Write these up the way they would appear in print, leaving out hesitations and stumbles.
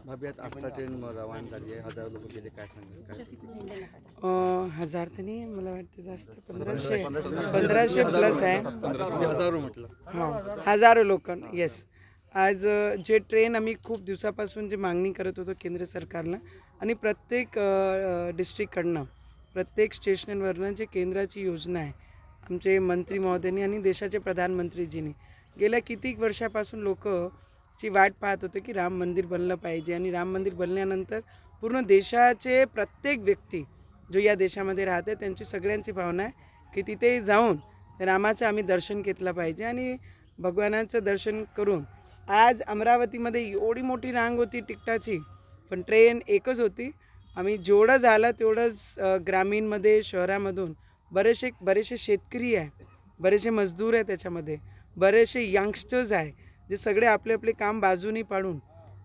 भाभी आज आस्था ट्रेन रवाना झाली आहे, हजारो लोक गेले, काय सांगाल? हजार तर नाही, मला वाटतं जास्त 1500 प्लस आहे. हजारो म्हटलं. हो, हजारो लोक. येस. आज जे ट्रेन आम्ही खूप दिवसापासून जी मागणी करत होतो केंद्र सरकारला, आणि प्रत्येक डिस्ट्रिक्टकडनं प्रत्येक स्टेशनवरनं जे केंद्राची योजना आहे, आमचे मंत्री महोदयांनी आणि देशाचे प्रधानमंत्रीजींनी गेल्या कितीक वर्षापासून ची वाट पाहत होते की राम मंदिर बनलं पाहिजे. आणि राम मंदिर बनल्यानंतर पूर्ण देशाचे प्रत्येक व्यक्ती जो या देशामध्ये राहते त्यांची सगळ्यांची भावना आहे की तिथे जाऊन रामाचं आम्ही दर्शन घेतलं पाहिजे. आणि भगवानाचं दर्शन करून आज अमरावतीमध्ये एवढी मोठी रांग होती तिकिटाची, पण ट्रेन एकच होती. आम्ही जेवढं झालं तेवढंच ग्रामीणमध्ये शहरामधून बरेचसे शेतकरी आहे, बरेचसे मजदूर आहे, त्याच्यामध्ये बरेचसे यंगस्टर्स आहे, जे सगळे आपले आपले काम बाजूनी पाडून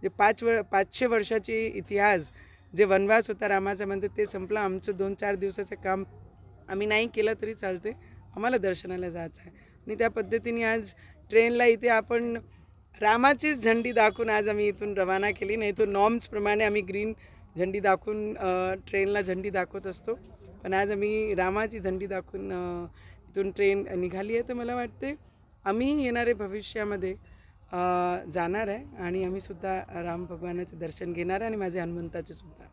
जे 500 वर्षाची इतिहास जे वनवास होता रामाचा म्हणते ते संपला. आमचं 2-4 दिवसाचं काम आम्ही नाही केलं तरी चालते, आम्हाला दर्शनाला जायचं आहे. आणि त्या पद्धतीने आज ट्रेनला इथे आपण रामाचीच झंडी दाखवून आज आम्ही इथून रवाना केली. नाही तो नॉर्म्सप्रमाणे आम्ही ग्रीन झंडी दाखवून ट्रेनला झंडी दाखवत असतो, पण आज आम्ही रामाची झंडी दाखवून इथून ट्रेन निघाली आहे. तर मला वाटते आम्ही येणारे भविष्यामध्ये जाणार आहे आणि आम्ही सुद्धा राम भगवानाचे दर्शन घेणार आहे आणि माझे हनुमंताचे सुद्धा.